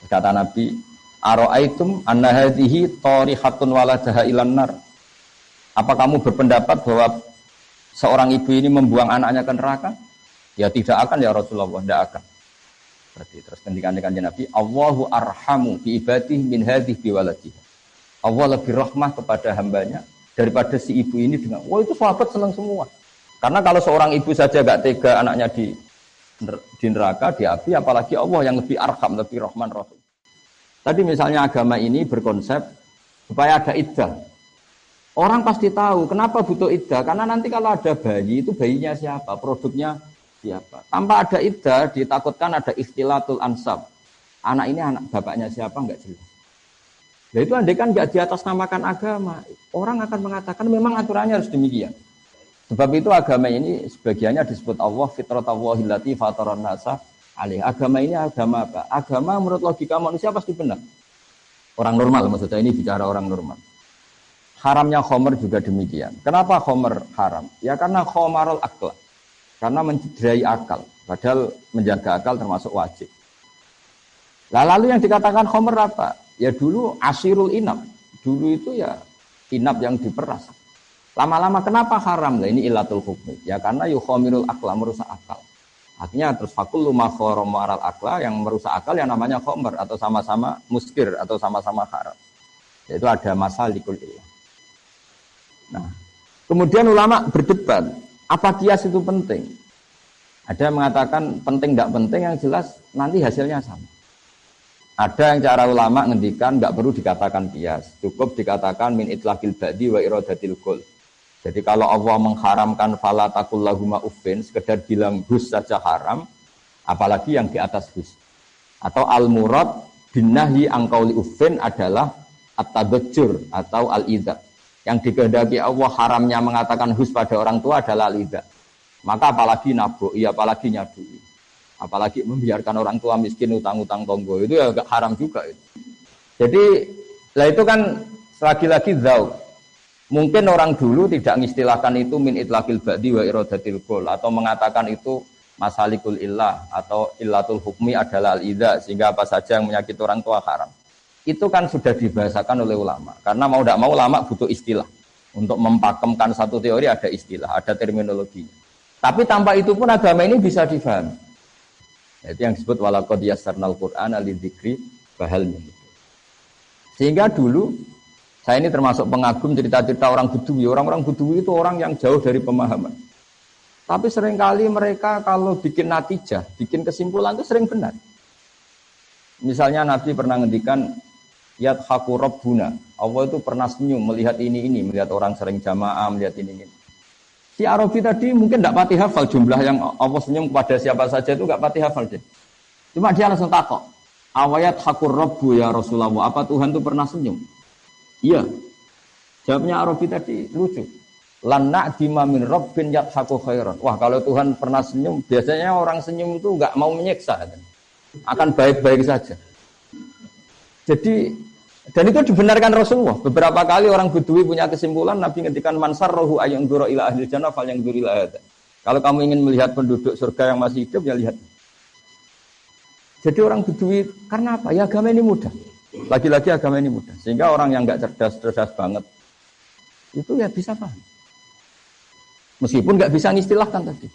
Kata Nabi, "Ara'aitum anna hadhihi tarihatun waladaha ilan nar." Apa kamu berpendapat bahwa seorang ibu ini membuang anaknya ke neraka? Ya tidak akan ya Rasulullah, tidak akan. Berarti terus ketika Nabi, Allahu arhamu bi ibadihi min hadhihi bi waladiha. Allah lebih rahmah kepada hambanya daripada si ibu ini dengan, wah itu sahabat senang semua. Karena kalau seorang ibu saja gak tega anaknya di neraka, di api, apalagi Allah yang lebih arham, lebih rahman rahim. Tadi misalnya agama ini berkonsep supaya ada iddah. Orang pasti tahu kenapa butuh iddah, karena nanti kalau ada bayi itu bayinya siapa, produknya siapa. Tanpa ada iddah ditakutkan ada ikhtilatul ansab. Anak ini anak bapaknya siapa enggak jelas. Nah itu andai kan enggak diatasnamakan agama, orang akan mengatakan memang aturannya harus demikian. Sebab itu agama ini sebagiannya disebut Allah fitratallahi allati fataran nasa alaih. Agama ini agama apa? Agama menurut logika manusia pasti benar. Orang normal maksudnya, ini bicara orang normal. Haramnya khomer juga demikian. Kenapa khomer haram? Ya karena khomarul akal. Karena mencederai akal. Padahal menjaga akal termasuk wajib. Lalu yang dikatakan khomer apa? Ya dulu asirul inab. Dulu itu ya inab yang diperas. Lama-lama kenapa haram? Nah ini ilatul hukmi. Ya karena yukhomirul akla, merusak akal. Akhirnya terus fakullu ma khoromaral akla, yang merusak akal yang namanya khomer. Atau sama-sama muskir, atau sama-sama haram. Yaitu ada masalikul ilah. Nah, kemudian ulama berdebat, apa kias itu penting? Ada yang mengatakan penting tidak penting, yang jelas nanti hasilnya sama. Ada yang cara ulama ngendikan nggak perlu dikatakan kias, cukup dikatakan min itlaqil ba'di wa iradatil qul. Jadi kalau Allah mengharamkan fala taqul lahuma uffin, sekedar bilang hus saja haram, apalagi yang di atas hus. Atau al murad bin nahyi an qauli uffin adalah at-tabajjur atau al-idza. Yang dikehendaki Allah haramnya mengatakan hus pada orang tua adalah al-idza. Maka apalagi naboi, apalagi nyadui. Apalagi membiarkan orang tua miskin utang-utang tonggo, itu ya agak haram juga itu. Jadi lah itu kan lagi-lagi dzauq. Mungkin orang dulu tidak mengistilahkan itu min itlaqil ba'di wa iradatil qul, atau mengatakan itu masalikul illah atau illatul hukmi adalah al-idza, sehingga apa saja yang menyakiti orang tua haram. Itu kan sudah dibahasakan oleh ulama. Karena mau tidak mau ulama butuh istilah. Untuk mempakemkan satu teori ada istilah, ada terminologinya. Tapi tanpa itu pun agama ini bisa difahami. Itu yang disebut walaqad yassarnal Qur'ana lidzikri fahal min. Sehingga dulu saya ini termasuk pengagum cerita-cerita orang Bedui. Orang-orang Bedui itu orang yang jauh dari pemahaman. Tapi seringkali mereka kalau bikin natijah, bikin kesimpulan itu sering benar. Misalnya Nabi pernah ngendikan yadhaku rabbuna. Allah itu pernah senyum melihat ini, melihat orang sering jamaah, melihat ini. Si Arabi tadi mungkin tidak pati hafal jumlah yang Allah senyum kepada siapa saja itu enggak pati hafal dia. Cuma dia langsung takok. Awayat hakur rabbu ya Rasulullah. Apa Tuhan itu pernah senyum? Iya. Jawabnya Arabi tadi lucu. Lan na'dima min rabbin yadhaku khairan. Wah, kalau Tuhan pernah senyum, biasanya orang senyum itu enggak mau menyiksa. Akan baik-baik saja. Jadi, dan itu dibenarkan Rasulullah. Beberapa kali orang Bedui punya kesimpulan, Nabi ngendikan mansar rohu ayang duro ila ahli jannah fal yang duri ila. Kalau kamu ingin melihat penduduk surga yang masih hidup, ya lihat. Jadi orang Bedui, karena apa? Ya agama ini mudah. Lagi-lagi agama ini mudah. Sehingga orang yang enggak cerdas banget, itu ya bisa paham. Meskipun enggak bisa ngistilahkan tadi.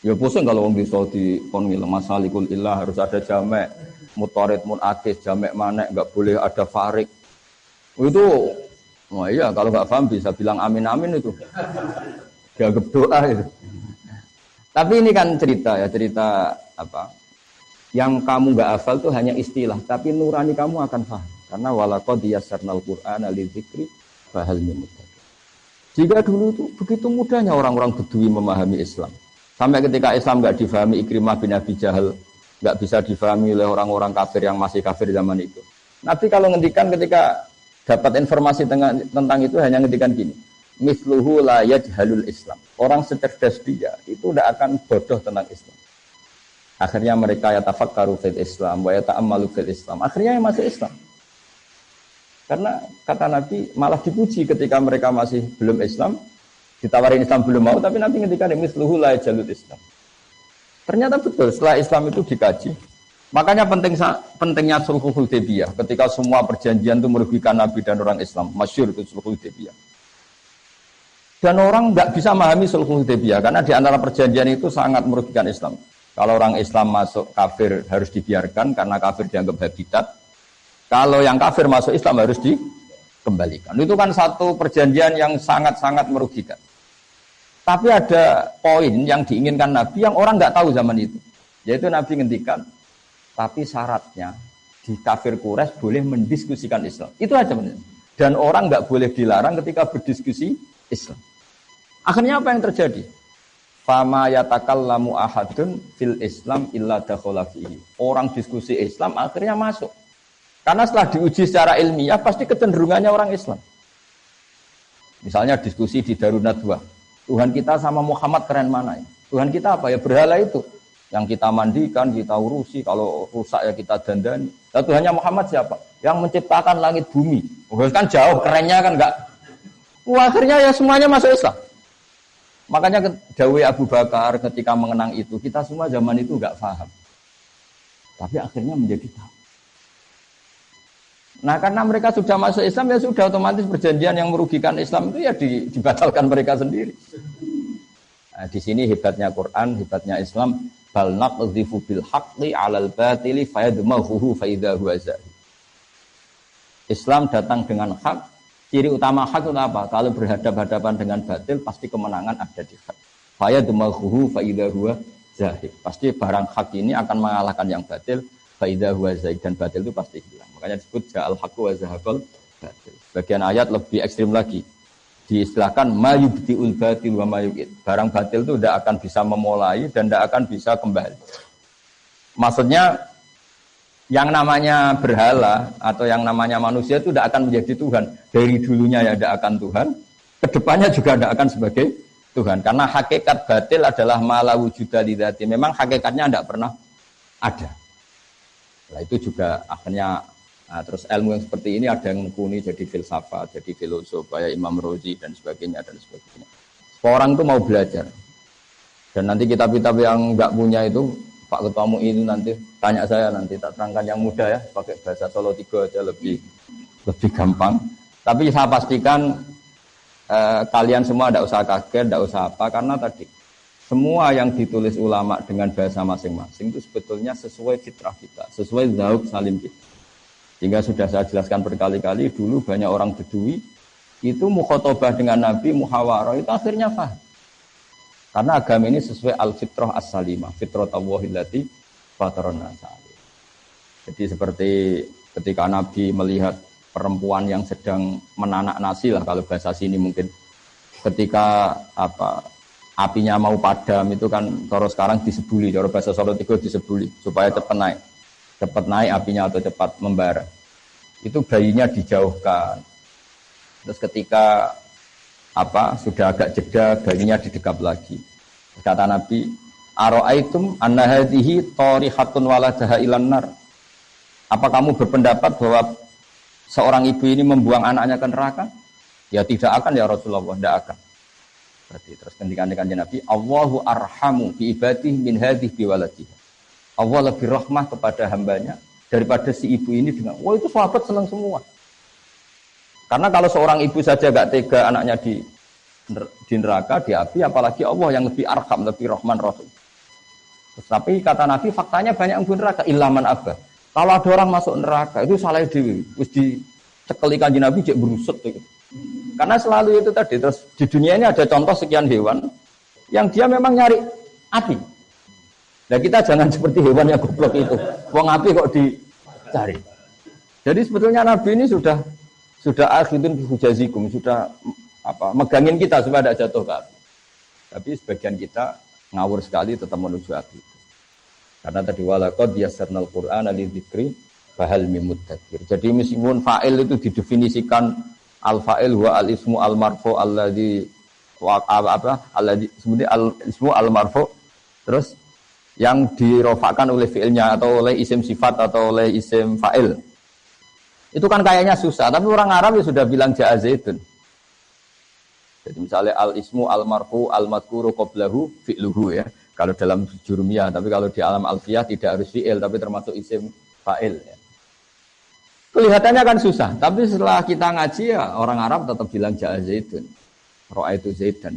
Ya pusing kalau orang bisa di konmil masalikul ilah harus ada jamek, mutarid munakis, jamek manek, enggak boleh ada farik. Itu, wah iya kalau enggak paham bisa bilang amin itu. Dianggap doa itu. Tapi ini kan cerita apa? Yang kamu enggak hafal itu hanya istilah, tapi nurani kamu akan paham. Karena walaqad yassarnal Qur'ana lidzikri fahal min muddakir. Jika dulu itu begitu mudahnya orang-orang Bedui memahami Islam. Sampai ketika Islam enggak difahami Ikrimah bin Abi Jahal, enggak bisa difahami oleh orang-orang kafir yang masih kafir zaman itu. Nabi kalau ngendikan ketika dapat informasi tentang itu hanya ngendikan gini. Misluhu la yajhalul Islam. Orang secerdas dia itu tidak akan bodoh tentang Islam. Akhirnya mereka yatafakkaru fil Islam wa yata'ammalu fil Islam. Akhirnya yang masuk Islam. Karena kata Nabi malah dipuji ketika mereka masih belum Islam. Ditawarin Islam belum mau, tapi Nabi ketika misluhu la yajhalul Islam. Ternyata betul, setelah Islam itu dikaji, Makanya pentingnya sulhul Hudaybiyah ketika semua perjanjian itu merugikan Nabi dan orang Islam. Masyhur itu sulhul Hudaybiyah. Dan orang nggak bisa memahami sulhul Hudaybiyah karena di antara perjanjian itu sangat merugikan Islam. Kalau orang Islam masuk kafir harus dibiarkan karena kafir dianggap habitat. Kalau yang kafir masuk Islam harus dikembalikan. Itu kan satu perjanjian yang sangat-sangat merugikan. Tapi ada poin yang diinginkan Nabi yang orang nggak tahu zaman itu. Yaitu Nabi ngendikan, tapi syaratnya di kafir Quraisy boleh mendiskusikan Islam. Itu aja benar. Dan orang nggak boleh dilarang ketika berdiskusi Islam. Akhirnya apa yang terjadi? Fama yatakallamu ahadun fil Islam illa dakhala fihi. Orang diskusi Islam akhirnya masuk. Karena setelah diuji secara ilmiah pasti kecenderungannya orang Islam. Misalnya diskusi di Darun Nadwah. Tuhan kita sama Muhammad keren mana ya? Tuhan kita apa ya? Berhala itu. Yang kita mandikan, kita urusi. Kalau rusak ya kita dandani. Lalu Tuhannya Muhammad siapa? Yang menciptakan langit bumi. Kan jauh, kerennya kan enggak. Akhirnya ya semuanya masuk Islam. Makanya dawai Abu Bakar ketika mengenang itu, kita semua zaman itu enggak paham. Tapi akhirnya menjadi tahu. Nah karena mereka sudah masuk Islam, ya sudah otomatis perjanjian yang merugikan Islam itu ya dibatalkan mereka sendiri. Nah, di sini hebatnya Quran, hebatnya Islam. Bal naqdhifu bil haqqi 'alal batili fayadmaghuhu fa idza huwa zahir. Islam datang dengan hak. Ciri utama hak itu apa? Kalau berhadapan-hadapan dengan batil pasti kemenangan ada di hak. Fayadmaghuhu fa idza huwa zahir. Pasti barang hak ini akan mengalahkan yang batil. Fa idza huwa zahir, dan batil itu pasti hilang. Makanya disebut ja'al haqqu wa zahaqal batil. Bagian ayat lebih ekstrim lagi. Diistilahkan mayubtiul batil wa mayuqid. Barang batil itu tidak akan bisa memulai dan tidak akan bisa kembali. Maksudnya yang namanya berhala atau yang namanya manusia itu tidak akan menjadi Tuhan. Dari dulunya ya tidak akan Tuhan, kedepannya juga tidak akan sebagai Tuhan. Karena hakikat batil adalah mala wujuda lidzati. Memang hakikatnya tidak pernah ada. Nah itu juga akhirnya. Nah, terus ilmu yang seperti ini ada yang menekuni jadi filsafat, jadi filosof, kayak Imam Rozi dan sebagainya dan sebagainya. Orang itu mau belajar. Dan nanti kitab-kitab yang enggak punya itu, Pak Ketua MUI itu nanti tanya saya, nanti tak terangkan yang mudah ya, pakai bahasa Solo 3 aja lebih gampang. Tapi saya pastikan kalian semua tidak usah kaget, tidak usah apa, karena tadi semua yang ditulis ulama dengan bahasa masing-masing itu sebetulnya sesuai fitrah kita, sesuai zauq salim kita. Sehingga sudah saya jelaskan berkali-kali, dulu banyak orang Bedui itu mukhotobah dengan Nabi, muhawarah, itu akhirnya paham. Karena agama ini sesuai al-fitrah as-salimah, fitrah Allahillati fataron nasali. Jadi seperti ketika Nabi melihat perempuan yang sedang menanak nasi lah, kalau bahasa sini mungkin. Ketika apinya mau padam, itu kan kalau sekarang disebuli, kalau bahasa Solo 3 disebuli, supaya cepat naik apinya atau cepat membara. Itu bayinya dijauhkan. Terus ketika sudah agak jeda, bayinya didekap lagi. Kata Nabi, "Ara'aitum anna hadhihi tarihatun waladaha ilan nar." Apa kamu berpendapat bahwa seorang ibu ini membuang anaknya ke neraka? Ya tidak akan ya Rasulullah, tidak akan. Berarti terus ketika Nabi, "Allahu arhamu bi ibadihi min hadhihi bi waladiha." Allah lebih rahmah kepada hambanya daripada si ibu ini dengan, itu sahabat senang semua. Karena kalau seorang ibu saja gak tega anaknya di neraka, di api, apalagi Allah yang lebih arham, lebih rahman rahim. Tapi kata Nabi, faktanya banyak yang di neraka, ilaman abah. Kalau ada orang masuk neraka, itu salah dewi. Terus dicekeli kanjeng Nabi, cek berusut. Gitu. Karena selalu itu tadi. Terus di dunia ini ada contoh sekian hewan yang dia memang nyari api. Nah kita jangan seperti hewan yang goblok itu. Wong api kok dicari. Jadi sebetulnya Nabi ini sudah akhidun bi hujazikum, sudah megangin kita supaya tidak jatuh ke api. Tapi sebagian kita ngawur sekali tetap menuju api. Karena tadi walaqad yassarnal Qur'ana lidzikri fahal mim mudzakir. Jadi meskipun fa'il itu didefinisikan al-fa'il wa al-ismu al-marfu alladzi alladzi sebenarnya al-ismu al-marfu, terus yang dirofakkan oleh fi'ilnya atau oleh isim sifat atau oleh isim fa'il. Itu kan kayaknya susah, tapi orang Arab ya sudah bilang ja'a zaitun. Jadi misalnya al-ismu al-marfu al-madhkuru qablahu fi'luhu ya. Kalau dalam jurumiyah, tapi kalau di alam alfiyah tidak harus fi'il, tapi termasuk isim fa'il. Ya. Kelihatannya kan susah, tapi setelah kita ngaji ya orang Arab tetap bilang ja'a zaidun, ra'aitu zaidan.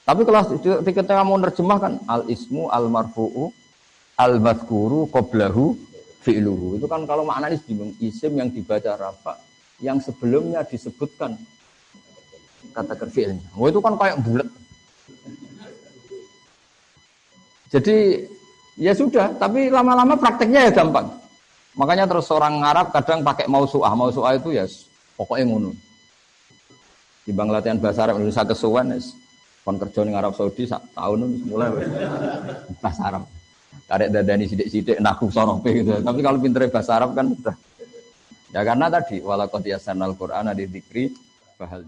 Tapi kalau ketika mau nerjemahkan al-ismu al-marfu'u al-madhkuru qablahu fi'luhu. Itu kan kalau maknanya bingung, isim yang dibaca rafa yang sebelumnya disebutkan kata fi'ilnya. Oh itu kan kayak bulat. Jadi ya sudah, tapi lama-lama prakteknya ya gampang. Makanya terus orang Arab kadang pakai mausu'ah. Mausu'ah itu ya pokoknya ngono. Di bang latihan bahasa Arab Indonesia kesuwen kon kerja ning Arab Saudi sak tahun mulai bahasa Arab. Karek dadani sithik-sithik nahu sorope gitu. Tapi kalau pintere bahasa Arab kan udah. Ya karena tadi walaqad yasanal Qur'ana di dzikri fahal